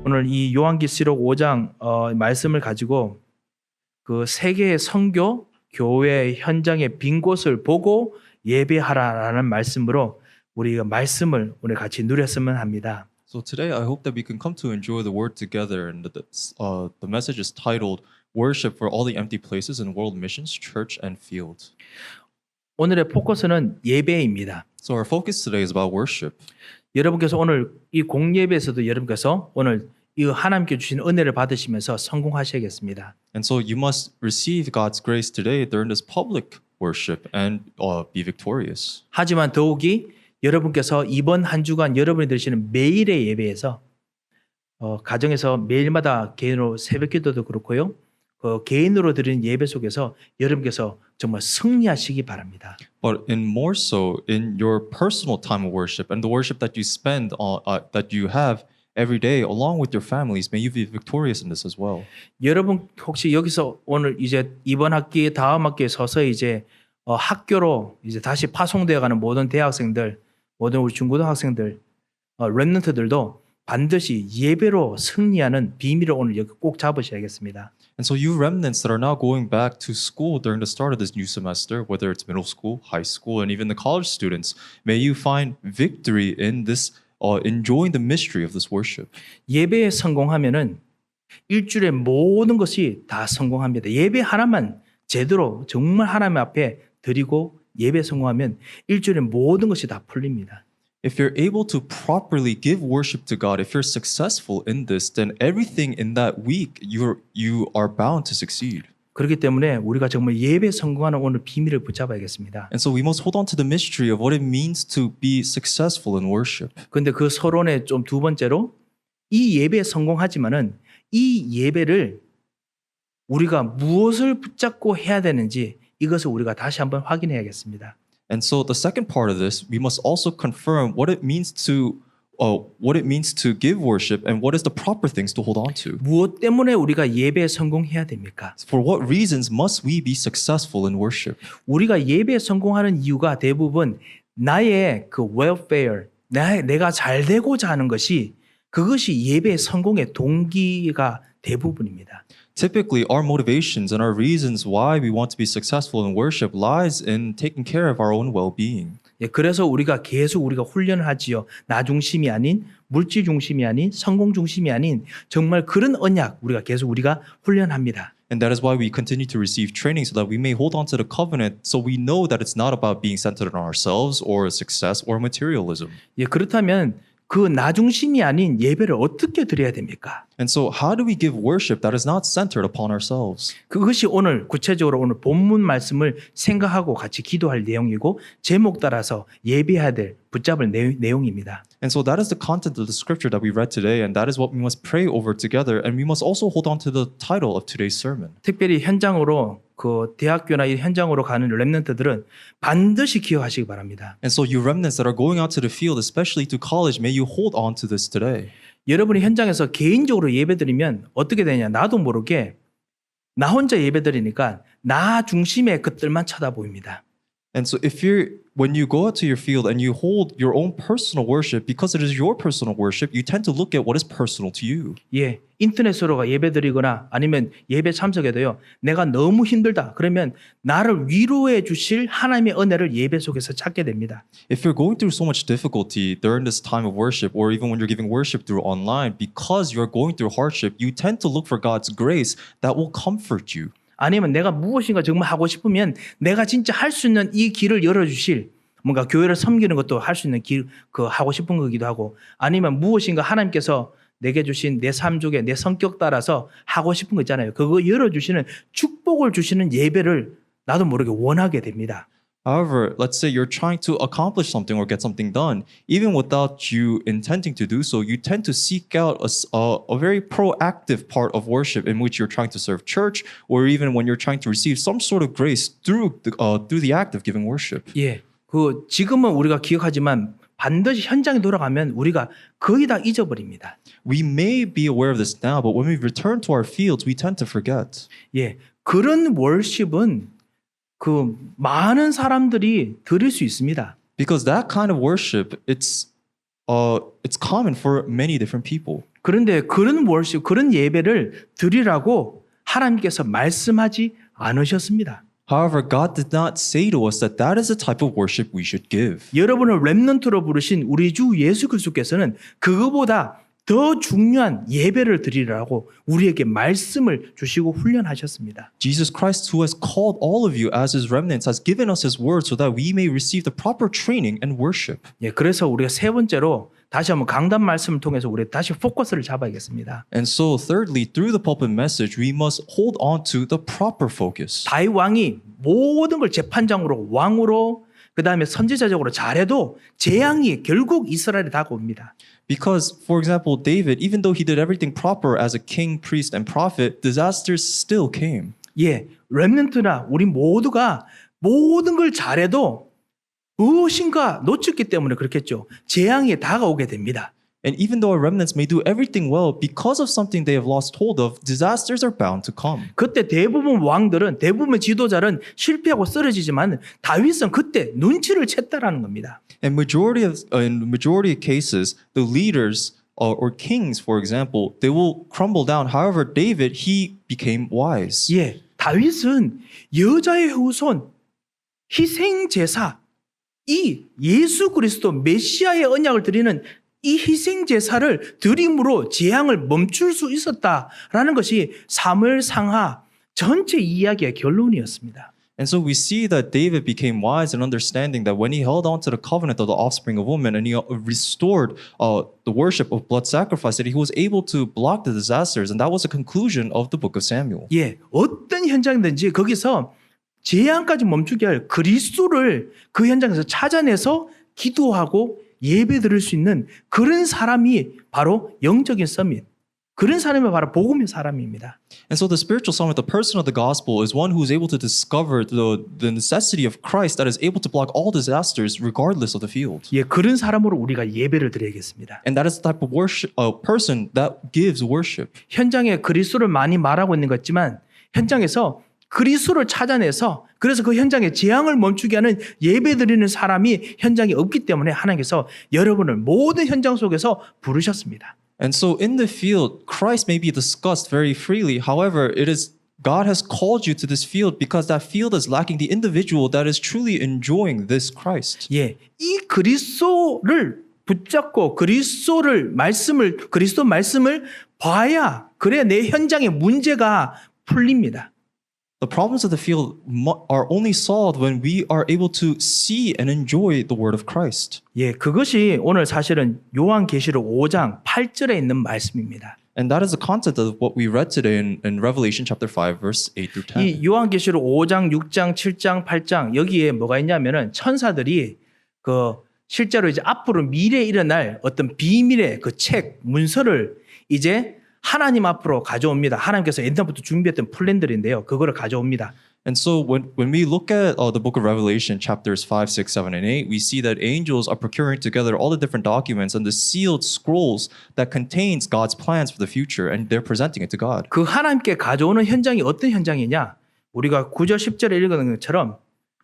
오늘 이 요한계시록 5장 말씀을 가지고 그 세계의 선교 교회 현장의 빈 곳을 보고 예배하라라는 말씀으로 우리가 말씀을 오늘 같이 누렸으면 합니다. So today, I hope that we can come to enjoy the word together, and the message is titled "Worship for all the empty places in world missions, church, and field." 오늘의 포커스는 예배입니다. So our focus today is about worship. 여러분께서 오늘 이 공예배에서도 여러분께서 오늘 이 하나님께 주신 은혜를 받으시면서 성공하셔야겠습니다. And so you must receive God's grace today during this public worship and be victorious. 하지만 더욱이 여러분께서 이번 한 주간 여러분이 드리시는 매일의 예배에서 가정에서 매일마다 개인으로 새벽기도도 그렇고요. 개인으로 드리는 예배 속에서 여러분께서 정말 승리하시기 바랍니다. But in more so in your personal time of worship and the worship that you spend that you have every day along with your families, may you be victorious in this as well. 여러분 혹시 여기서 오늘 이제 이번 학기 다음 학기에 서서히 이제 학교로 이제 다시 파송되어 가는 모든 대학생들, 모든 우리 중고등학생들, 렘넌트들도 반드시 예배로 승리하는 비밀을 오늘 여기 꼭 잡으셔야겠습니다. And so you remnants that are now going back to school during the start of this new semester, whether it's middle school, high school, and even the college students, may you find victory in this, enjoying the mystery of this worship. 예배에 성공하면은 일주일의 모든 것이 다 성공합니다. 예배 하나만 제대로 정말 하나님 앞에 드리고 예배 성공하면 일주일의 모든 것이 다 풀립니다. If you're able to properly give worship to God, if you're successful in this, then everything in that week you are bound to succeed. 그렇기 때문에 우리가 정말 예배 성공하는 오늘 비밀을 붙잡아야겠습니다. And so we must hold on to the mystery of what it means to be successful in worship. 그런데 그 서론의 좀 두 번째로 이 예배에 성공하지만은 이 예배를 우리가 무엇을 붙잡고 해야 되는지 이것을 우리가 다시 한번 확인해야겠습니다. And so the second part of this, we must also confirm what it means to give worship and what is the proper things to hold on to. 무엇 때문에 우리가 예배에 성공해야 됩니까? For what reasons must we be successful in worship? 우리가 예배에 성공하는 이유가 대부분 나의 그 welfare, 내가 잘 되고자 하는 것이 그것이 예배의 성공의 동기가 대부분입니다. Typically, our motivations and our reasons why we want to be successful in worship lies in taking care of our own well-being. 그래서 우리가 계속 우리가 훈련을 하지요. 나 중심이 아닌 물질 중심이 아닌 성공 중심이 아닌 정말 그런 언약 우리가 훈련합니다. And that is why we continue to receive training so that we may hold on to the covenant so we know that it's not about being centered on ourselves or success or materialism. 그렇다면 그 나 중심이 아닌 예배를 어떻게 드려야 됩니까? And so how do we give worship that is not centered upon ourselves? 그것이 오늘 구체적으로 오늘 본문 말씀을 생각하고 같이 기도할 내용이고 제목 따라서 예배해야 될 붙잡을 내용입니다. And so that is the content of the scripture that we read today, and that is what we must pray over together, and we must also hold on to the title of today's sermon. 특별히 현장으로 그 대학교나 이 현장으로 가는 렘넌트들은 반드시 기억하시기 바랍니다. And so you remnants that are going out to the field, especially to college, may you hold on to this today. 여러분이 현장에서 개인적으로 예배드리면 어떻게 되냐? 나도 모르게 나 혼자 예배드리니까 나 중심의 것들만 쳐다보입니다. And so when you go out to your field and you hold your own personal worship, because it is your personal worship, you tend to look at what is personal to you. 인터넷으로 예배드리거나 아니면 예배 참석해도요. 내가 너무 힘들다. 그러면 나를 위로해 주실 하나님의 은혜를 예배 속에서 찾게 됩니다. If you're going through so much difficulty during this time of worship, or even when you're giving worship through online, because you're going through hardship, you tend to look for God's grace that will comfort you. 아니면 내가 무엇인가 정말 하고 싶으면 내가 진짜 할 수 있는 이 길을 열어주실 뭔가 교회를 섬기는 것도 할 수 있는 길, 하고 싶은 거기도 하고 아니면 무엇인가 하나님께서 내게 주신 내 삶 속에 내 성격 따라서 하고 싶은 거 있잖아요. 그거 열어주시는 축복을 주시는 예배를 나도 모르게 원하게 됩니다. However, let's say you're trying to accomplish something or get something done, even without you intending to do so, you tend to seek out a very proactive part of worship in which you're trying to serve church, or even when you're trying to receive some sort of grace through the act of giving worship. 지금은 우리가 기억하지만 반드시 현장에 돌아가면 우리가 거의 다 잊어버립니다. We may be aware of this now, but when we return to our fields, we tend to forget. 그런 월십은 그 많은 사람들이 드릴 수 있습니다. Because that kind of worship, it's common for many different people. 그런데 그런 월십, 그런 예배를 드리라고 하나님께서 말씀하지 않으셨습니다. However, God did not say to us that that is the type of worship we should give. 여러분을 렘넌트로 부르신 우리 주 예수 그리스도께서는 그거보다 더 중요한 예배를 드리라고 우리에게 말씀을 주시고 훈련하셨습니다. Jesus Christ, who has called all of you as his remnants, has given us his word so that we may receive the proper training and worship. 예, 그래서 우리가 세 번째로 다시 한번 강단 말씀을 통해서 우리 다시 포커스를 잡아야겠습니다. And so, thirdly, through the pulpit message, we must hold on to the proper focus. 다윗 왕이 모든 걸 재판장으로 왕으로 그다음에 선지자적으로 잘해도 재앙이 결국 이스라엘에 다가옵니다. Because, for example, David, even though he did everything proper as a king, priest, and prophet, disasters still came. 예, 렘넌트나 우리 모두가 모든 걸 잘해도 무엇인가 놓쳤기 때문에 그렇겠죠. 재앙이 다가오게 됩니다. And even though our remnants may do everything well, because of something they have lost hold of, disasters are bound to come. 그때 대부분 왕들은 대부분 지도자는 실패하고 쓰러지지만 다윗은 그때 눈치를 챘다라는 겁니다. In majority of cases, the leaders or kings, for example, they will crumble down. However, David, he became wise. 예, 다윗은 여자의 후손, 희생 제사, 이 예수 그리스도 메시아의 언약을 드리는 이 희생 제사를 드림으로 재앙을 멈출 수 있었다라는 것이 사무엘 상하 전체 이야기의 결론이었습니다. And so we see that David became wise in understanding that when he held on to the covenant of the offspring of woman and he restored the worship of blood sacrifice, that he was able to block the disasters. And that was the conclusion of the book of Samuel. 예, 어떤 현장이든지 거기서 재앙까지 멈추게 할 그리스도를 그 현장에서 찾아내서 기도하고 예배 드릴 수 있는 그런 사람이 바로 영적인 서밋, 그런 사람이 바로 복음의 사람입니다. And so the spiritual summit, the person of the gospel, is one who is able to discover the necessity of Christ that is able to block all disasters regardless of the field. 예, 그런 사람으로 우리가 예배를 드려야겠습니다. And that is the type of worship, person that gives worship. 현장에 그리스도를 많이 말하고 있는 것 같지만 현장에서 그리스도를 찾아내서 그래서 그 현장에 재앙을 멈추게 하는 예배 드리는 사람이 현장에 없기 때문에 하나님께서 여러분을 모든 현장 속에서 부르셨습니다. And so in the field, Christ may be discussed very freely. However, it is God has called you to this field because that field is lacking the individual that is truly enjoying this Christ. 예, 이 그리스도를 붙잡고 그리스도 말씀을 봐야 그래야 내 현장의 문제가 풀립니다. The problems of the field are only solved when we are able to see and enjoy the word of Christ. 예, 그것이 오늘 사실은 요한계시록 5장 8절에 있는 말씀입니다. And that is the content of what we read today in Revelation chapter 5, verse 8 through 10. 이 요한계시록 5장, 6장, 7장, 8장 여기에 뭐가 있냐면은 천사들이 그 실제로 이제 앞으로 미래에 일어날 어떤 비밀의 그 책, 문서를 이제 하나님 앞으로 가져옵니다. 하나님께서 옛날부터 준비했던 플랜들인데요. 그거를 가져옵니다. And so when we look at the book of Revelation, chapters 5, 6, 7, and 8, we see that angels are procuring together all the different documents and the sealed scrolls that contains God's plans for the future, and they're presenting it to God. 그 하나님께 가져오는 현장이 어떤 현장이냐? 우리가 9절, 10절에 읽은 것처럼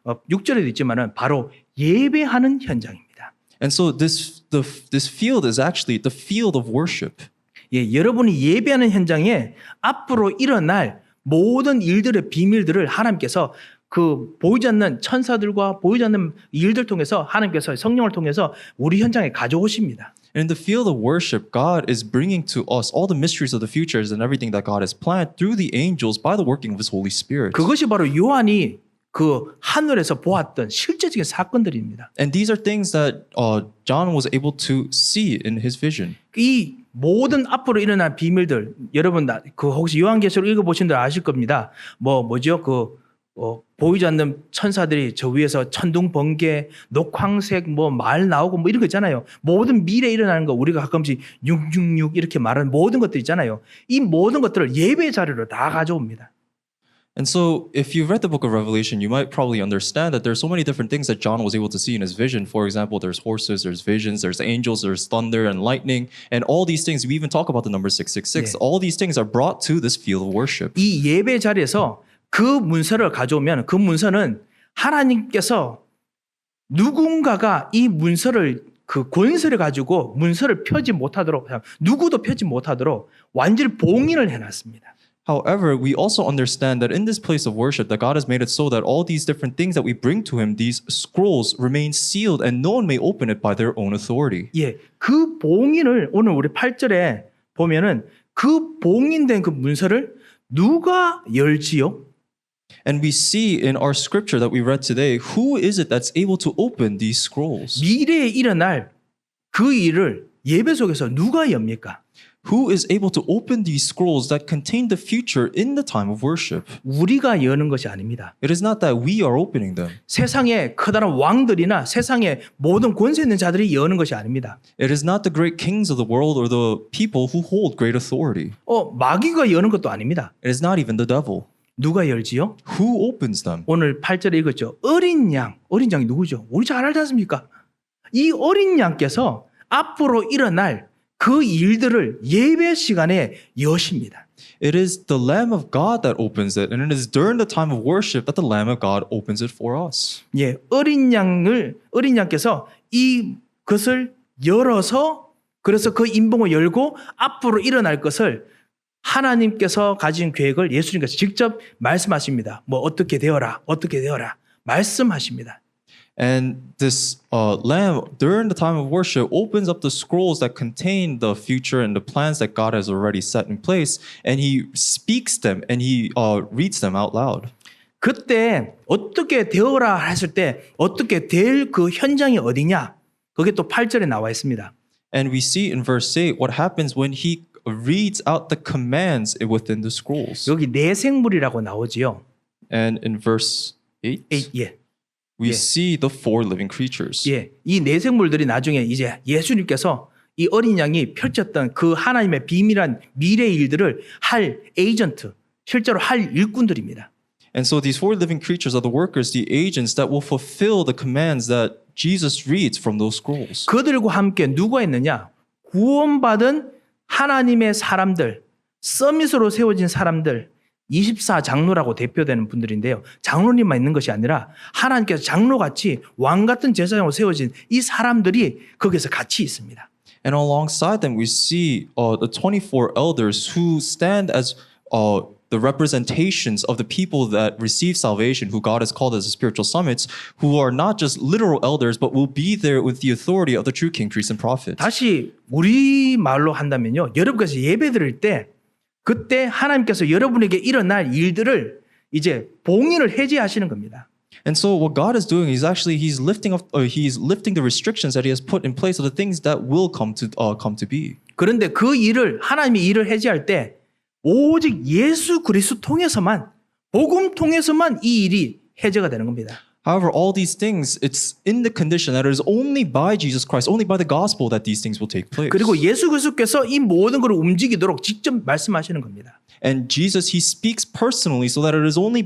6절에도 있지만은 바로 예배하는 현장입니다. And so this field is actually the field of worship. 예, 여러분이 예배하는 현장에 앞으로 일어날 모든 일들의 비밀들을 하나님께서 그 보이지 않는 천사들과 보이지 않는 일들 통해서 하나님께서 성령을 통해서 우리 현장에 가져오십니다. And in the field of worship, God is bringing to us all the mysteries of the futures and everything that God has planned through the angels by the working of His Holy Spirit. 그것이 바로 요한이 그 하늘에서 보았던 실제적인 사건들입니다. And these are things that John was able to see in his vision. 이 모든 앞으로 일어날 비밀들 여러분 그 혹시 요한계시록 읽어보신 분 아실 겁니다. 뭐죠? 보이지 않는 천사들이 저 위에서 천둥 번개, 녹황색 말 나오고 이런 거 있잖아요. 모든 미래에 일어나는 거 우리가 가끔씩 666 이렇게 말하는 모든 것들 있잖아요. 이 모든 것들을 예배 자료로 다 가져옵니다. And so, if you've read the book of Revelation, you might probably understand that there's so many different things that John was able to see in his vision. For example, there's horses, there's visions, there's angels, there's thunder and lightning, and all these things. We even talk about the number 666. Yeah. All these things are brought to this field of worship. 이 예배 자리에서 그 문서를 가져오면 그 문서는 하나님께서 누군가가 이 문서를 그 권세를 가지고 문서를 펴지 못하도록 누구도 펴지 못하도록 완전히 봉인을 해놨습니다. However, we also understand that in this place of worship, that God has made it so that all these different things that we bring to Him, these scrolls, remain sealed and no one may open it by their own authority. 예, 그 봉인을 오늘 우리 8절에 보면은 그 봉인된 그 문서를 누가 열지요? And we see in our scripture that we read today, who is it that's able to open these scrolls? 미래에 일어날 그 일을 예배 속에서 누가 엽니까? Who is able to open these scrolls that contain the future in the time of worship? 우리가 여는 것이 아닙니다. It is not that we are opening them. 세상의 커다란 왕들이나 세상의 모든 권세 있는 자들이 여는 것이 아닙니다. It is not the great kings of the world or the people who hold great authority. 마귀가 여는 것도 아닙니다. It is not even the devil. 누가 열지요? Who opens them? 오늘 8절에 읽었죠. 어린 양이 누구죠? 우리 잘 알지 않습니까? 이 어린 양께서 앞으로 일어날 그 일들을 예배 시간에 여십니다. It is the Lamb of God that opens it, and it is during the time of worship that the Lamb of God opens it for us. 예, 어린 양께서 이것을 열어서 그래서 그 인봉을 열고 앞으로 일어날 것을 하나님께서 가진 계획을 예수님께서 직접 말씀하십니다. 뭐 어떻게 되어라 말씀하십니다. And this Lamb, during the time of worship, opens up the scrolls that contain the future and the plans that God has already set in place, and He speaks them and He reads them out loud. 그때 어떻게 되어라 했을 때 어떻게 될 그 현장이 어디냐? 그게 또 8절에 나와 있습니다. And we see in verse 8 what happens when He reads out the commands within the scrolls. 여기 내 생물이라고 나오지요. And in verse 8, 예. we see the four living creatures. 예. 이 내 생물들이 나중에 이제 예수님께서 이 어린 양이 펼쳤던 그 하나님의 비밀한 미래 일들을 할 에이전트, 실제로 할 일꾼들입니다. And so these four living creatures are the workers, the agents that will fulfill the commands that Jesus reads from those scrolls. 그들과 함께 누가 있느냐? 구원받은 하나님의 사람들, 서밋으로 세워진 사람들, 24장로라고 대표되는 분들인데요. 장로님만 있는 것이 아니라 하나님께서 장로같이 왕같은 제사장으로 세워진 이 사람들이 거기서 같이 있습니다. And alongside them, we see the 24 elders who stand as the representations of the people that receive salvation, who God has called as the spiritual summits, who are not just literal elders, but will be there with the authority of the true king, priests, and prophets. 다시 우리 말로 한다면요. 여러분께서 예배 드릴 때 그때 하나님께서 여러분에게 일어날 일들을 이제 봉인을 해제하시는 겁니다. And so what God is doing is actually he's lifting the restrictions that he has put in place of the things that will come to be. 그런데 그 일을 하나님이 일을 해제할 때 오직 예수 그리스도 통해서만 복음 통해서만 이 일이 해제가 되는 겁니다. However, all these things, it's in the condition that it is only by Jesus Christ, only by the gospel that these things will take place. 그리고 예수 그리스도께서 이 모든 것을 움직이도록 직접 말씀하시는 겁니다. And Jesus, he speaks personally so that it is only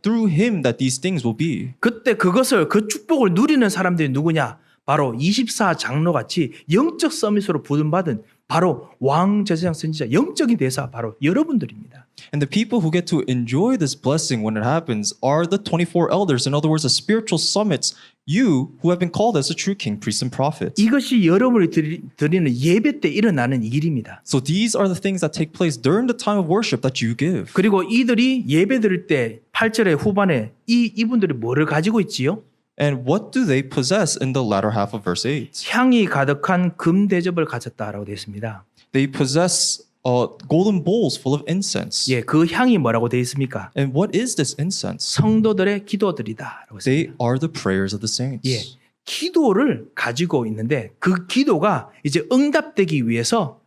through him that these things will be. 그때 그것을 그 축복을 누리는 사람들이 누구냐? 바로 24장로 같이 영적 서밋으로 부름받은 바로 왕 제사장 선지자 영적인 대사 바로 여러분들입니다. And the people who get to enjoy this blessing when it happens are the 24 elders. In other words, the spiritual summits, you who have been called as the true king, priests, and prophets. 이것이 여러분이 드리는 예배 때 일어나는 일입니다. So these are the things that take place during the time of worship that you give. 그리고 이들이 예배 드릴 때 8절의 후반에 이분들이 뭐를 가지고 있지요? And what do they possess in the latter half of verse 8? 향이 가득한 금 대접을 가졌다라고 되어 있습니다. They possess golden bowls full of incense. 예, 그 향이 뭐라고 되어 있습니까? And what is this incense? 성도들의 기도들이다라고 했습니다. They are the prayers of the saints. 예, 기도를 가지고 있는데 그 기도가 이제 응답되기 위해서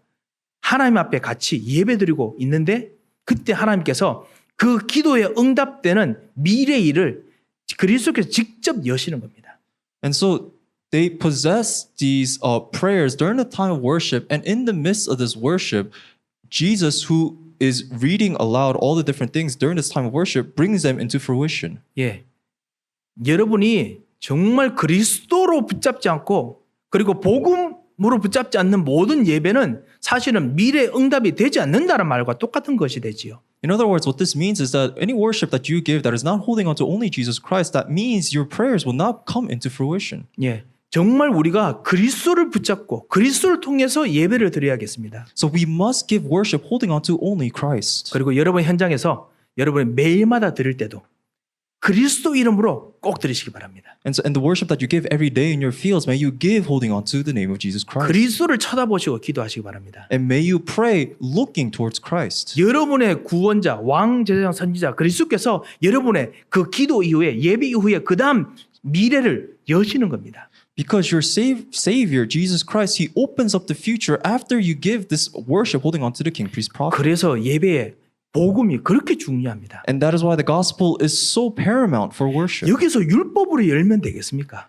하나님 앞에 같이 예배드리고 있는데 그때 하나님께서 그 기도에 응답되는 미래 일을 그리스도께서 직접 여시는 겁니다. And so they possess these prayers during the time of worship, and in the midst of this worship, Jesus, who is reading aloud all the different things during this time of worship, brings them into fruition. 예, 여러분이 정말 그리스도로 붙잡지 않고 그리고 복음으로 붙잡지 않는 모든 예배는 사실은 미래 응답이 되지 않는다는 말과 똑같은 것이 되지요. In other words, what this means is that any worship that you give that is not holding on to only Jesus Christ, that means your prayers will not come into fruition. 예, 정말 우리가 그리스도를 붙잡고 그리스도를 통해서 예배를 드려야겠습니다. So we must give worship holding on to only Christ. 그리고 여러분 현장에서 여러분이 매일마다 드릴 때도 그리스도 이름으로 꼭 드리시기 바랍니다. And the worship that you give every day in your fields, may you give holding on to the name of Jesus Christ. 그리스도를 쳐다보시고 기도하시기 바랍니다. And may you pray looking towards Christ. 여러분의 구원자, 왕, 제사장, 선지자 그리스도께서 여러분의 그 기도 이후에 예배 이후에 그 다음 미래를 여시는 겁니다. Because your Savior, Jesus Christ, He opens up the future after you give this worship holding on to the king, priest, prophet. 그래서 예배의 복음이 그렇게 중요합니다. And that is why the gospel is so paramount for worship. 여기서 율법으로 열면 되겠습니까?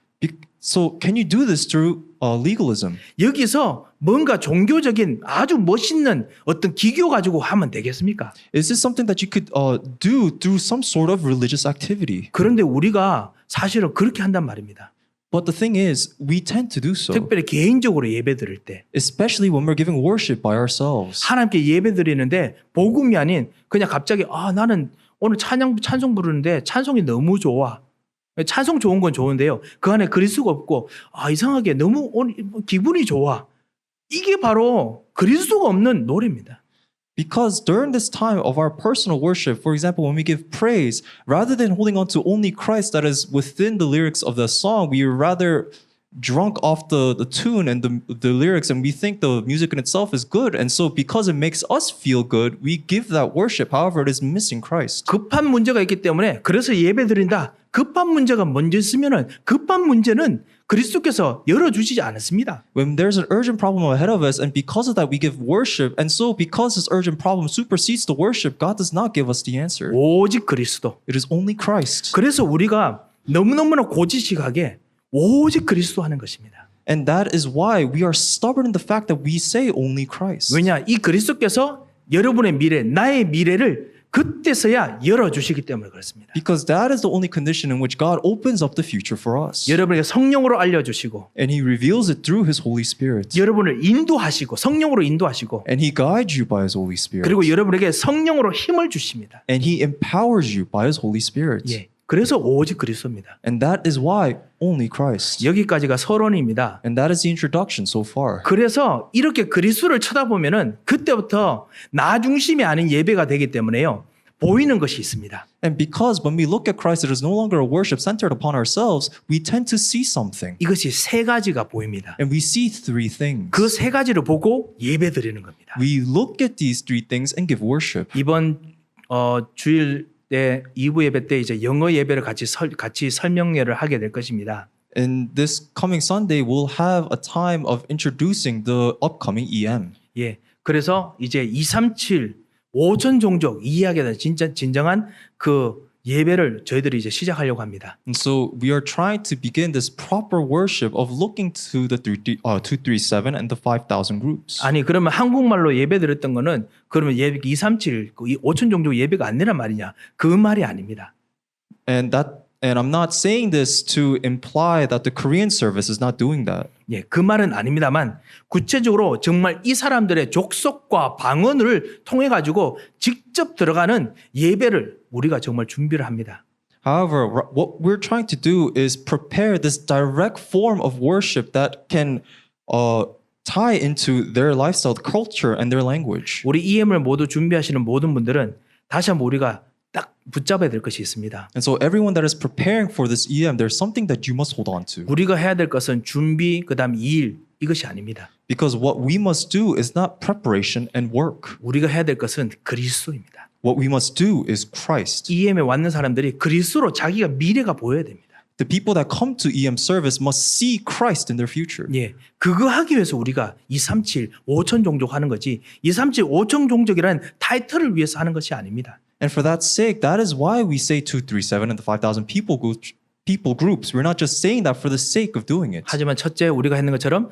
So can you do this through legalism? 여기서 뭔가 종교적인 아주 멋있는 어떤 기교 가지고 하면 되겠습니까? Is this something that you could do through some sort of religious activity? 그런데 우리가 사실은 그렇게 한단 말입니다. But the thing is, we tend to do so, 특별히 개인적으로 예배 드릴 때 especially when we're giving worship by ourselves. 하나님께 예배 드리는데 복음이 아닌 그냥 갑자기 나는 오늘 찬송 부르는데 찬송이 너무 좋아. 찬송 좋은 건 좋은데요. 그 안에 그리스도가 없고 이상하게 너무 오늘 기분이 좋아. 이게 바로 그리스도가 없는 노래입니다. Because during this time of our personal worship, for example, when we give praise, rather than holding on to only Christ that is within the lyrics of the song, we are rather drunk off the tune and the lyrics, and we think the music in itself is good. And so because it makes us feel good, we give that worship. However, it is missing Christ. 급한 문제가 있기 때문에 그래서 예배 드린다. 급한 문제가 먼저 있으면은 급한 문제는 그리스도께서 열어주시지 않았습니다. When there's an urgent problem ahead of us, and because of that, we give worship. And so because this urgent problem supersedes the worship, God does not give us the answer. 오직 그리스도. It is only Christ. 그래서 우리가 너무너무나 고지식하게 오직 그리스도 하는 것입니다. And that is why we are stubborn in the fact that we say only Christ. 왜냐? 이 그리스도께서 여러분의 미래, 나의 미래를 그때서야 열어주시기 때문에 그렇습니다. Because that is the only condition in which God opens up the future for us. 여러분에게 성령으로 알려주시고 And He reveals it through His Holy Spirit. 여러분을 인도하시고 성령으로 인도하시고 And He guides you by His Holy Spirit. 그리고 여러분에게 성령으로 힘을 주십니다. And He empowers you by His Holy Spirit. 예, 그래서 오직 그리스도입니다. And that is why only Christ. 여기까지가 서론입니다. And that is the introduction so far. 그래서 이렇게 그리스도를 쳐다보면은 그때부터 나 중심이 아닌 예배가 되기 때문에요. 보이는 것이 있습니다. And because when we look at Christ, it is no longer a worship centered upon ourselves, we tend to see something. 이것이 세 가지가 보입니다. And we see three things. 그 세 가지를 보고 예배 드리는 겁니다. We look at these three things and give worship. 이번 주일 때 2부 예배 때 이제 영어 예배를 같이 설명회를 하게 될 것입니다. And this coming Sunday, we'll have a time of introducing the upcoming EM. 예. 그래서 이제 237 5천 종족 이해하게 된 진정한 그 예배를 저희들이 이제 시작하려고 합니다. And so we are trying to begin this proper worship of looking to the 237 and the 5,000 groups. 아니 그러면 한국말로 예배 드렸던 거는 그러면 예배 237 5천 종족 예배가 아니란 말이냐? 그 말이 아닙니다. And I'm not saying this to imply that the Korean service is not doing that. 예, 그 말은 아닙니다만 구체적으로 정말 이 사람들의 족속과 방언을 통해 가지고 직접 들어가는 예배를 우리가 정말 준비를 합니다. However, what we're trying to do is prepare this direct form of worship that can tie into their lifestyle, culture, and their language. 우리 EM을 모두 준비하시는 모든 분들은 다시 한번 우리가 딱 붙잡아야 될 것이 있습니다. And so everyone that is preparing for this EM, there's something that you must hold on to. 우리가 해야 될 것은 준비, 그다음 일 이것이 아닙니다. Because what we must do is not preparation and work. 우리가 해야 될 것은 그리스도입니다. What we must do is Christ. EM에 왔는 사람들이 그리스도로 자기가 미래가 보여야 됩니다. The people that come to EM service must see Christ in their future. 예, 그거 하기 위해서 우리가 237 5천 종족 하는 거지 237 5천 종족이라는 타이틀을 위해서 하는 것이 아닙니다. And for that sake, that is why we say 237 and the 5,000 people groups. We're not just saying that for the sake of doing it. 하지만 첫째 우리가 했는 것처럼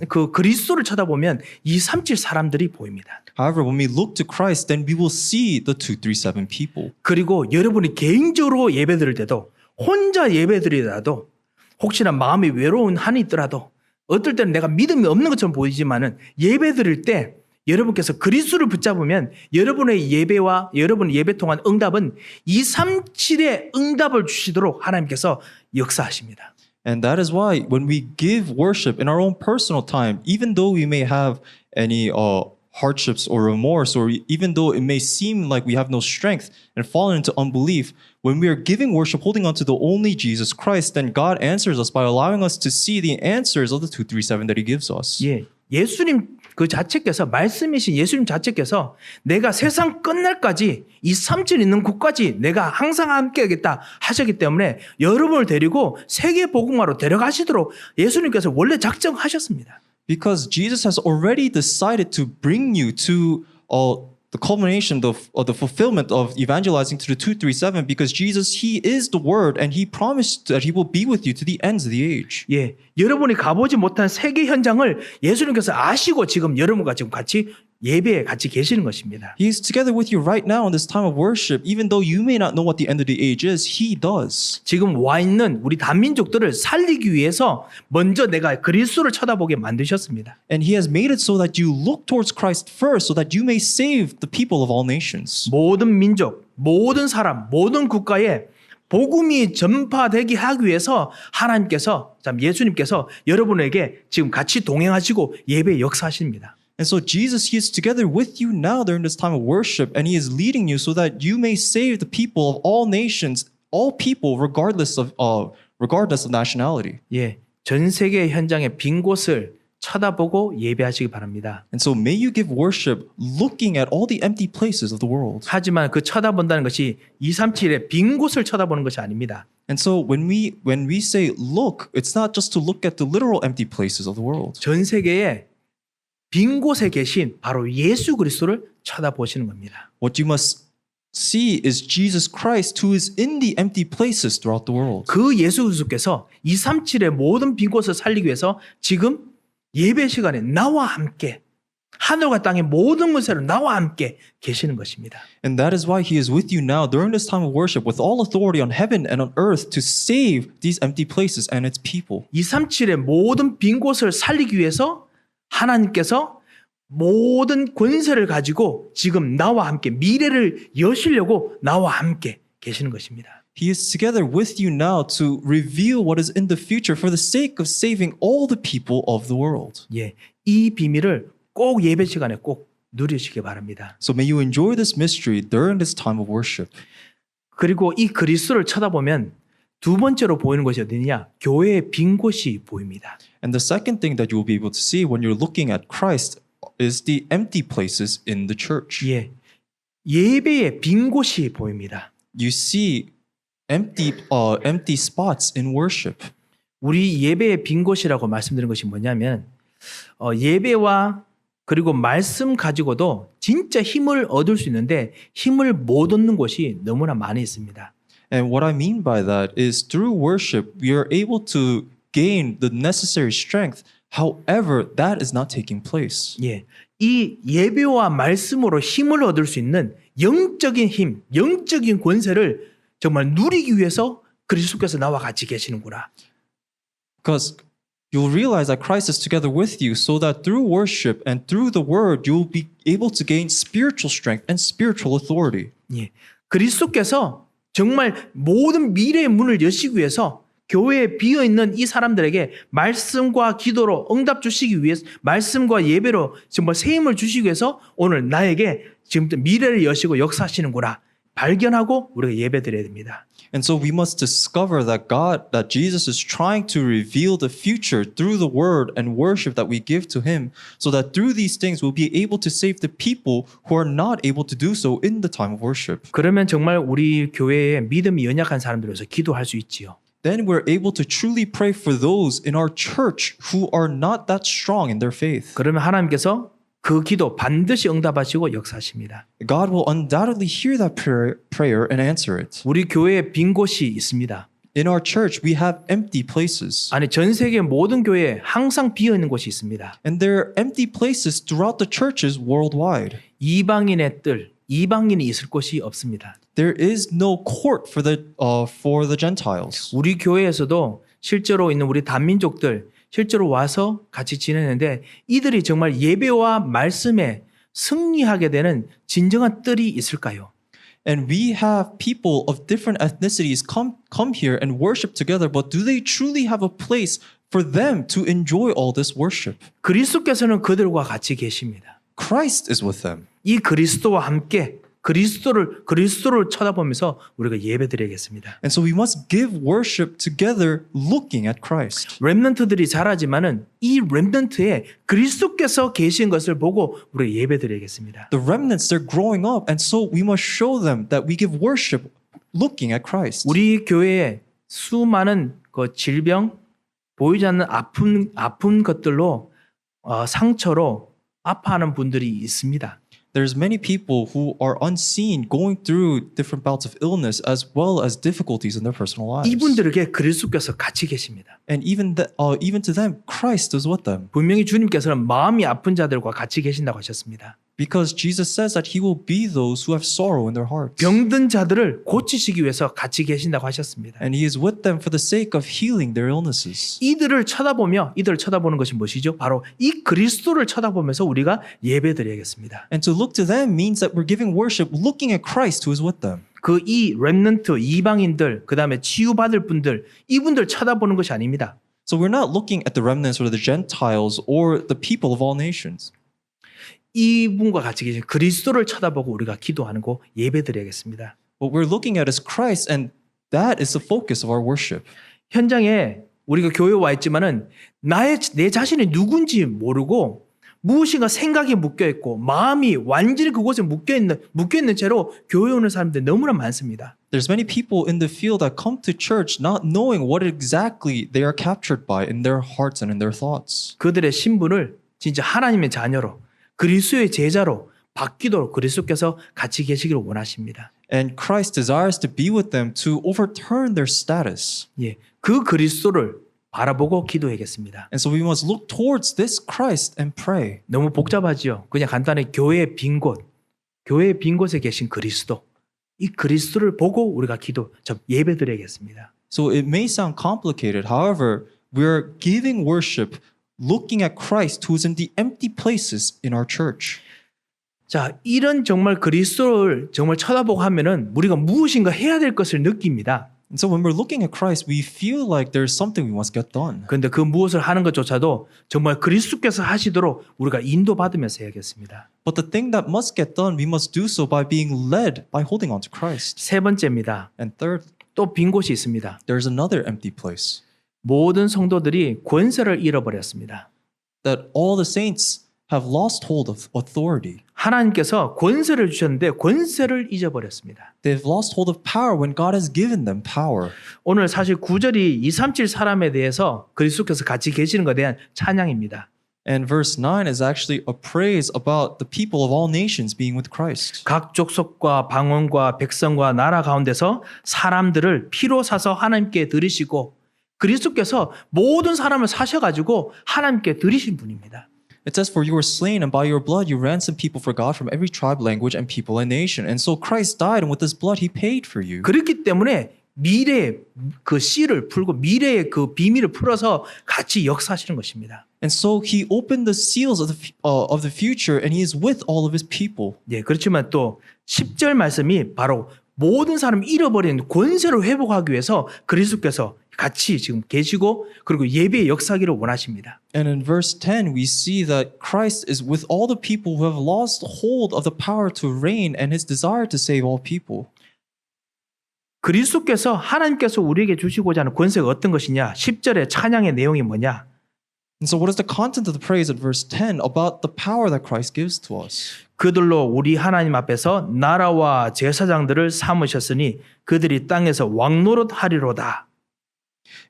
그 그리스도를 쳐다보면 237 사람들이 보입니다. However, when we look to Christ, then we will see the 237 people. 그리고 여러분이 개인적으로 예배 드릴 때도 혼자 예배 드리더라도 혹시나 마음이 외로운 한이 있더라도 어떨 때는 내가 믿음이 없는 것처럼 보이지만은 예배 드릴 때 여러분께서 그리스도를 붙잡으면 여러분의 예배와 여러분의 예배 통한 응답은 237의 응답을 주시도록 하나님께서 역사하십니다. And that is why when we give worship in our own personal time, even though we may have any hardships or remorse, or even though it may seem like we have no strength and fallen into unbelief, when we are giving worship, holding on to the only Jesus Christ, then God answers us by allowing us to see the answers of the 237 that He gives us. 예, 예수님 그 자체께서 말씀이신 예수님 자체께서 내가 세상 끝날까지 이 3층 있는 곳까지 내가 항상 함께하겠다 하셨기 때문에 여러분을 데리고 세계 복음화로 데려가시도록 예수님께서 원래 작정하셨습니다. Because Jesus has already decided to bring you to the culmination of the fulfillment of evangelizing to the 237, because Jesus, He is the Word, and He promised that He will be with you to the ends of the age. 예, 여러분이 가보지 못한 세계 현장을 예수님께서 아시고 지금 여러분과 지금 같이 예배에 같이 계시는 것입니다. He is together with you right now in this time of worship. Even though you may not know what the end of the age is, He does. 지금 와 있는 우리 단민족들을 살리기 위해서 먼저 내가 그리스도를 쳐다보게 만드셨습니다. And He has made it so that you look towards Christ first, so that you may save the people of all nations. 모든 민족, 모든 사람, 모든 국가에 복음이 전파되게 하기 위해서 하나님께서, 예수님께서 여러분에게 지금 같이 동행하시고 예배 역사하십니다. And so Jesus, He is together with you now during this time of worship, and He is leading you so that you may save the people of all nations, all people, regardless of nationality. 예, 전 세계 현장의 빈 곳을 쳐다보고 예배하시기 바랍니다. And so may you give worship looking at all the empty places of the world. 하지만 그 쳐다본다는 것이 237의 빈 곳을 쳐다보는 것이 아닙니다. And so when we say look, it's not just to look at the literal empty places of the world. 전 세계에 빈 곳에 계신 바로 예수 그리스도를 쳐다보시는 겁니다. What you must see is Jesus Christ, who is in the empty places throughout the world. 그 예수 그리스도께서 237의 모든 빈 곳을 살리기 위해서 지금 예배 시간에 나와 함께 하늘과 땅의 모든 권세로 나와 함께 계시는 것입니다. And that is why He is with you now during this time of worship with all authority on heaven and on earth to save these empty places and its people. 237의 모든 빈 곳을 살리기 위해서 하나님께서 모든 권세를 가지고 지금 나와 함께 미래를 여시려고 나와 함께 계시는 것입니다. He is together with you now to reveal what is in the future for the sake of saving all the people of the world. 예, 이 비밀을 꼭 예배 시간에 꼭 누리시기 바랍니다. So may you enjoy this mystery during this time of worship. 그리고 이 그리스도를 쳐다보면 두 번째로 보이는 것이 어디냐? 교회의 빈 곳이 보입니다. And the second thing that you will be able to see when you're looking at Christ is the empty places in the church. 예, 예배의 빈 곳이 보입니다. You see empty spots in worship. 우리 예배의 빈 곳이라고 말씀드린 것이 뭐냐면 예배와 그리고 말씀 가지고도 진짜 힘을 얻을 수 있는데 힘을 못 얻는 곳이 너무나 많이 있습니다. And what I mean by that is through worship, we are able to gain the necessary strength. However, that is not taking place. 예, 이 예배와 말씀으로 힘을 얻을 수 있는 영적인 힘, 영적인 권세를 정말 누리기 위해서 그리스도께서 나와 같이 계시는구나. Because you'll realize that Christ is together with you so that through worship and through the word, you'll be able to gain spiritual strength and spiritual authority. 예, 그리스도께서 정말 모든 미래의 문을 여시기 위해서 교회에 비어있는 이 사람들에게 말씀과 기도로 응답 주시기 위해서 말씀과 예배로 정말 새 힘을 주시기 위해서 오늘 나에게 지금부터 미래를 여시고 역사하시는구나 발견하고 우리가 예배 드려야 됩니다. And so we must discover that Jesus is trying to reveal the future through the word and worship that we give to Him, so that through these things we'll be able to save the people who are not able to do so in the time of worship. 그러면 정말 우리 교회에 믿음이 연약한 사람들을 위해서 기도할 수 있지요. Then we're able to truly pray for those in our church who are not that strong in their faith. 그러면 하나님께서 그 기도 반드시 응답하시고 역사하십니다. God will undoubtedly hear that prayer and answer it. 우리 교회에 빈 곳이 있습니다. In our church, we have empty places. 아니 전 세계 모든 교회에 항상 비어 있는 곳이 있습니다. And there are empty places throughout the churches worldwide. 이방인의 뜰, 이방인이 있을 곳이 없습니다. There is no court for the Gentiles. 우리 교회에서도 실제로 있는 우리 단민족들 실제로 와서 같이 지내는데 이들이 정말 예배와 말씀에 승리하게 되는 진정한 뜰이 있을까요? And we have people of different ethnicities come here and worship together, but do they truly have a place for them to enjoy all this worship? 그리스도께서는 그들과 같이 계십니다. Christ is with them. 이 그리스도와 함께 그리스도를 쳐다보면서 우리가 예배드리겠습니다. And so we must give worship together looking at Christ. 렘넌트들이 잘하지만은 이 렘넌트에 그리스도께서 계신 것을 보고 우리가 예배드리겠습니다. The remnants, they're growing up, and so we must show them that we give worship looking at Christ. 우리 교회에 수많은 그 질병, 보이지 않는 아픈 것들로 상처로 아파하는 분들이 있습니다. There's many people who are unseen going through different bouts of illness as well as difficulties in their personal lives. 이분들에게 그리스도께서 같이 계십니다. And even to them, Christ is with them. 분명히 주님께서는 마음이 아픈 자들과 같이 계신다고 하셨습니다. Because Jesus says that he will be those who have sorrow in their hearts. 병든 자들을 고치시기 위해서 같이 계신다고 하셨습니다. And he is with them for the sake of healing their illnesses. 이들을 쳐다보는 것이 무엇이죠? 바로 이 그리스도를 쳐다보면서 우리가 예배드려야겠습니다. And to look to them means that we're giving worship looking at Christ who is with them. 그 이 렘넌트 이방인들 그다음에 치유받을 분들 이분들 쳐다보는 것이 아닙니다. So we're not looking at the remnants or the Gentiles or the people of all nations. 이분과 같이 계신 그리스도를 쳐다보고 우리가 기도하는 거 예배드려야겠습니다. What we're looking at is Christ, and that is the focus of our worship. 현장에 우리가 교회에 와 있지만은 내 자신이 누군지 모르고 무엇인가 생각이 묶여 있고 마음이 완전히 그곳에 묶여 있는 채로 교회 오는 사람들 너무나 많습니다. There's many people in the field that come to church not knowing what exactly they are captured by in their hearts and in their thoughts. 그들의 신분을 진짜 하나님의 자녀로 그리스도의 제자로 받기도록 그리스도께서 같이 계시기를 원하십니다. And Christ desires to be with them to overturn their status. 예, 그 그리스도를 바라보고 기도하겠습니다. And so we must look towards this Christ and pray. 너무 복잡하지요. 그냥 간단히 교회의 빈 곳에 계신 그리스도. 이 그리스도를 보고 우리가 예배드려야겠습니다. So it may sound complicated. However, we're giving worship looking at Christ who is in the empty places in our church. 자, 이런 정말 그리스도를 정말 쳐다보고 하면은 우리가 무엇인가 해야 될 것을 느낍니다. And so when we're looking at Christ, we feel like there's something we must get done. 그런데 그 무엇을 하는 것조차도 정말 그리스도께서 하시도록 우리가 인도받으면서 해야겠습니다. But the thing that must get done, we must do so by being led by holding on to Christ. 세 번째입니다. And third, 또 빈 곳이 있습니다. there's another empty place. 모든 성도들이 권세를 잃어버렸습니다. That all the saints have lost hold of authority. 하나님께서 권세를 주셨는데 권세를 잊어버렸습니다. They've lost hold of power when God has given them power. 오늘 사실 9절이 237 사람에 대해서 그리스도께서 같이 계시는 것에 대한 찬양입니다. And verse 9 is actually a praise about the people of all nations being with Christ. 각 족속과 방언과 백성과 나라 가운데서 사람들을 피로 사서 하나님께 드리시고 그리스도께서 모든 사람을 사셔가지고 하나님께 드리신 분입니다. It says, "For you were slain, and by your blood you ransomed people for God from every tribe, language, and people and nation. And so Christ died, and with His blood He paid for you." 그렇기 때문에 미래의 그 씨를 풀고 미래의 그 비밀을 풀어서 같이 역사하시는 것입니다. And so He opened the seals of the future, and He is with all of His people. 예, 그렇지만 또 10절 말씀이 바로 모든 사람 잃어버린 권세를 회복하기 위해서 그리스도께서 같이 지금 계시고 그리고 예배의 역사하기를 원하십니다. And in verse 10, we see that Christ is with all the people who have lost hold of the power to reign and His desire to save all people. 그리스도께서 하나님께서 우리에게 주시고자 하는 권세가 어떤 것이냐? 10절의 찬양의 내용이 뭐냐? And so what is the content of the praise at verse 10 about the power that Christ gives to us? 그들로 우리 하나님 앞에서 나라와 제사장들을 삼으셨으니 그들이 땅에서 왕노릇하리로다.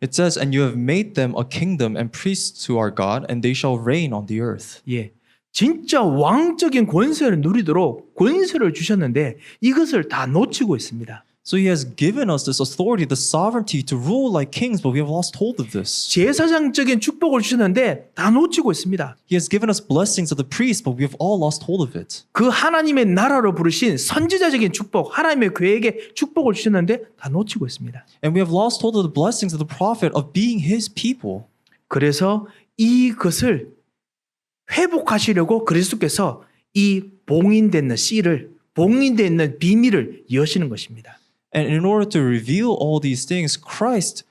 It says, "And you have made them a kingdom and priests to our God, and they shall reign on the earth." 예, 진짜 왕적인 권세를 누리도록 권세를 주셨는데 이것을 다 놓치고 있습니다. So He has given us this authority, the sovereignty to rule like kings, but we have lost hold of this. 제사장적인 축복을 주셨는데 다 놓치고 있습니다. He has given us blessings of the priest, but we have all lost hold of it. 그 하나님의 나라로 부르신 선지자적인 축복, 하나님의 교회에게 축복을 주셨는데 다 놓치고 있습니다. And we have lost hold of the blessings of the prophet of being His people. 그래서 이것을 회복하시려고 그리스도께서 이 봉인된 씨를 봉인되어 있는 비밀을 여시는 것입니다. And in order to reveal all these things, Christ,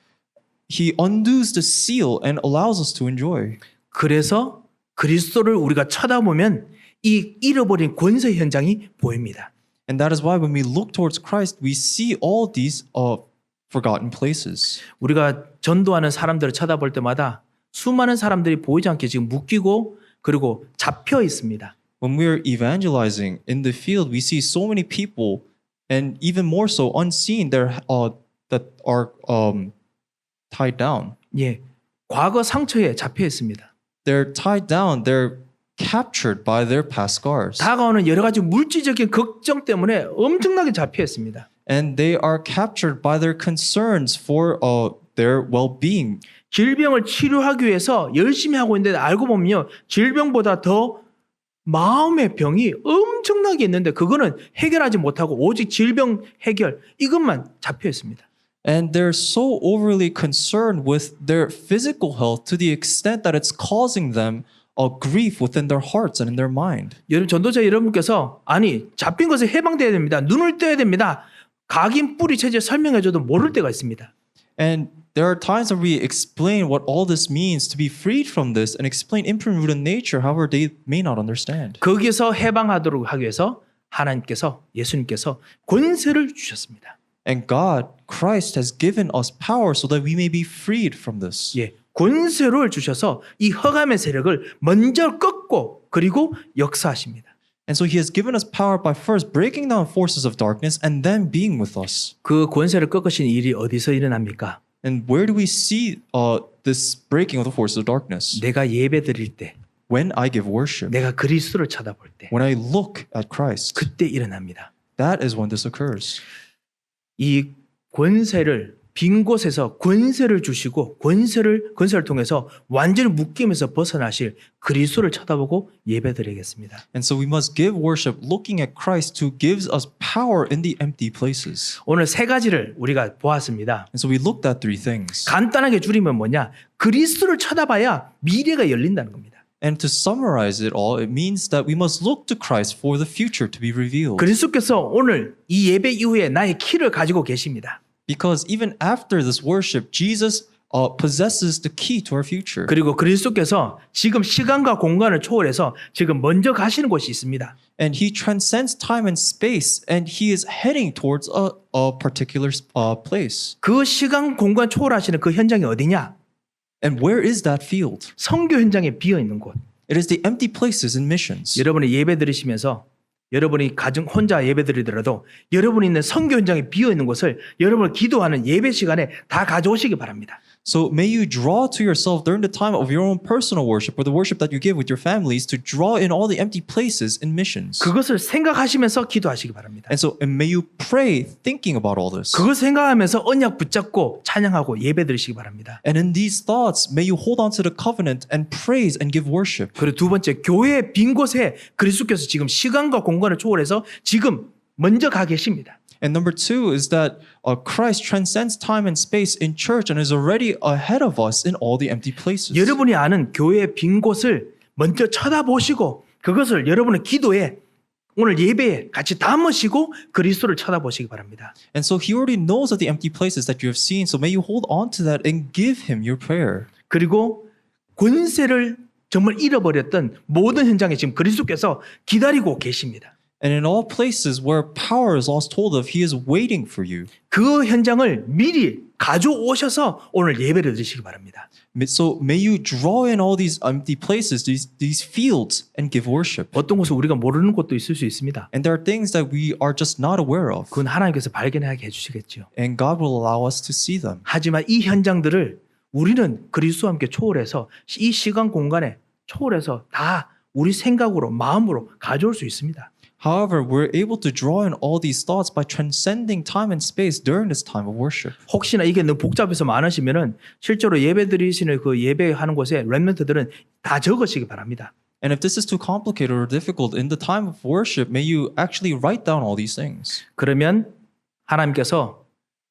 he undoes the seal and allows us to enjoy. 그래서 그리스도를 우리가 쳐다보면 이 잃어버린 권세 현장이 보입니다. And that is why when we look towards Christ, we see all these forgotten places. 우리가 전도하는 사람들을 쳐다볼 때마다 수많은 사람들이 보이지 않게 지금 묶이고 그리고 잡혀 있습니다. When we're evangelizing in the field, we see so many people, and even more so unseen, that are tied down. 예, 과거 상처에 잡혀 있습니다. They're tied down. They're captured by their past scars. 다가오는 여러 가지 물질적인 걱정 때문에 엄청나게 잡혀 있습니다. And they are captured by their concerns for their well-being. 질병을 치료하기 위해서 열심히 하고 있는데 알고 보면요, 질병보다 더 마음의 병이 엄청나게 있는데 그거는 해결하지 못하고 오직 질병 해결 이것만 잡혀 있습니다. And they're so overly concerned with their physical health to the extent that it's causing them a grief within their hearts and in their mind. 여러분 전도자 여러분께서 아니 잡힌 것에 해방돼야 됩니다. 눈을 떼야 됩니다. 각인 뿌리 체제 설명해줘도 모를 때가 있습니다. And there are times that we explain what all this means to be freed from this and explain imprint rooted nature, however they may not understand. 거기서 해방하도록 하기 위해서 하나님께서 예수님께서 권세를 주셨습니다. And God, Christ has given us power so that we may be freed from this. 예, 권세를 주셔서 이 흑암의 세력을 먼저 꺾고 그리고 역사하십니다. And so he has given us power by first breaking down forces of darkness and then being with us. 그 권세를 꺾으신 일이 어디서 일어납니까? And where do we see this breaking of the forces of darkness? 내가 예배 드릴 때, When I give worship, 내가 그리스도를 쳐다볼 때, when I look at Christ, 그때 일어납니다. that is when this occurs. 이 권세를 빈 곳에서 권세를 주시고 권세를 통해서 완전히 묶임에서 벗어나실 그리스도를 쳐다보고 예배드리겠습니다. And so we must give worship looking at Christ who gives us power in the empty places. 오늘 세 가지를 우리가 보았습니다. And so we looked at three things. 간단하게 줄이면 뭐냐? 그리스도를 쳐다봐야 미래가 열린다는 겁니다. And to summarize it all, it means that we must look to Christ for the future to be revealed. 그리스도께서 오늘 이 예배 이후에 나의 키를 가지고 계십니다. Because even after this worship, Jesus possesses the key to our future. 그리고 그리스도께서 지금 시간과 공간을 초월해서 지금 먼저 가시는 곳이 있습니다. And he transcends time and space, and he is heading towards a particular place. 그 시간 공간 초월하시는 그 현장이 어디냐? And where is that field? 선교 현장에 비어 있는 곳. It is the empty places in missions. 여러분이 예배 드리시면서 여러분이 가정 혼자 예배 드리더라도 여러분이 있는 선교 현장에 비어 있는 곳을 여러분을 기도하는 예배 시간에 다 가져오시기 바랍니다. So may you draw to yourself during the time of your own personal worship or the worship that you give with your families to draw in all the empty places in missions. 그것을 생각하시면서 기도하시기 바랍니다. And may you pray thinking about all this. 그걸 생각하면서 언약 붙잡고 찬양하고 예배 드리시기 바랍니다. And in these thoughts, may you hold on to the covenant and praise and give worship. 그리고 두 번째, 교회의 빈 곳에 그리스도께서 지금 시간과 공간을 초월해서 지금 먼저 가 계십니다. And number two is that Christ transcends time and space in church and is already ahead of us in all the empty places. 여러분이 아는 교회의 빈 곳을 먼저 쳐다보시고 그것을 여러분의 기도에 오늘 예배에 같이 담으시고 그리스도를 쳐다보시기 바랍니다. And so he already knows of the empty places that you have seen. So may you hold on to that and give him your prayer. 그리고 권세를 정말 잃어버렸던 모든 현장에 지금 그리스도께서 기다리고 계십니다. And in all places where power is lost hold of, he is waiting for you. 그 현장을 미리 가져오셔서 오늘 예배를 드리시기 바랍니다. So may you draw in all these empty places, these fields, and give worship. 어떤 곳은 우리가 모르는 곳도 있을 수 있습니다. And there are things that we are just not aware of. 그건 하나님께서 발견하게 해주시겠죠. And God will allow us to see them. 하지만 이 현장들을 우리는 그리스도와 함께 초월해서 이 시간 공간에 초월해서 다 우리 생각으로 마음으로 가져올 수 있습니다. However, we're able to draw in all these thoughts by transcending time and space during this time of worship. 혹시나 이게 너무 복잡해서 많으시면은 실제로 예배 드리시는 그 예배하는 곳에 렘넌트들은 다 적으시기 바랍니다. And if this is too complicated or difficult, in the time of worship, may you actually write down all these things. 그러면 하나님께서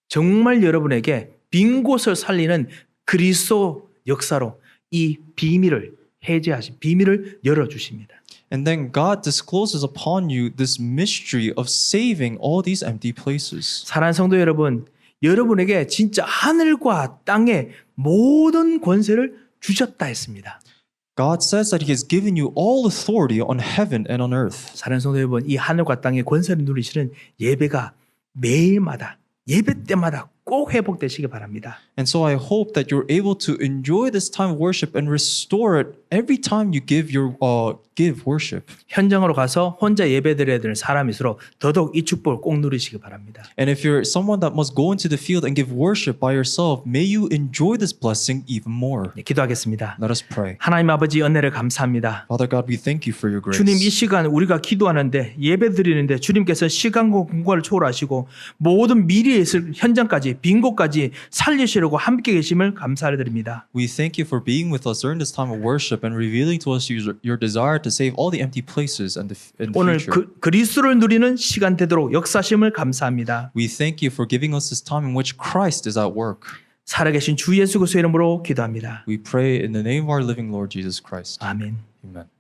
정말 여러분에게 빈 곳을 살리는 그리스도 역사로 이 비밀을 해제하신 비밀을 열어주십니다. And then God discloses upon you this mystery of saving all these empty places. 사랑하는 성도 여러분, 여러분에게 진짜 하늘과 땅의 모든 권세를 주셨다 했습니다. God says that He has given you all authority on heaven and on earth. 사랑하는 성도 여러분, 이 하늘과 땅의 권세를 누리시는 예배가 매일마다 예배 때마다 꼭 회복되시기 바랍니다. And so I hope that you're able to enjoy this time of worship and restore it every time you give worship. 현장으로 가서 혼자 예배드려야 되는 사람일수록 더더욱 이 축복을 꼭 누리시기 바랍니다. And if you're someone that must go into the field and give worship by yourself, may you enjoy this blessing even more. 네, 기도하겠습니다. Let us pray. 하나님 아버지 은혜를 감사합니다. Father God, we thank you for your grace. 주님 이 시간 우리가 기도하는데 예배드리는데 주님께서 시간과 공간을 초월하시고 모든 미래에 있을 현장까지 빈 곳까지 살리시려고 함께 계심을 감사드립니다. We thank you for being with us during this time of worship and revealing to us your desire to save all the empty places in the 오늘 future. 그리스도를 누리는 시간 되도록 역사심을 감사합니다. We thank you for giving us this time in which Christ is at work. 살아계신 주 예수 그리스도의 이름으로 기도합니다. We pray in the name of our living Lord Jesus Christ. 아멘. Amen.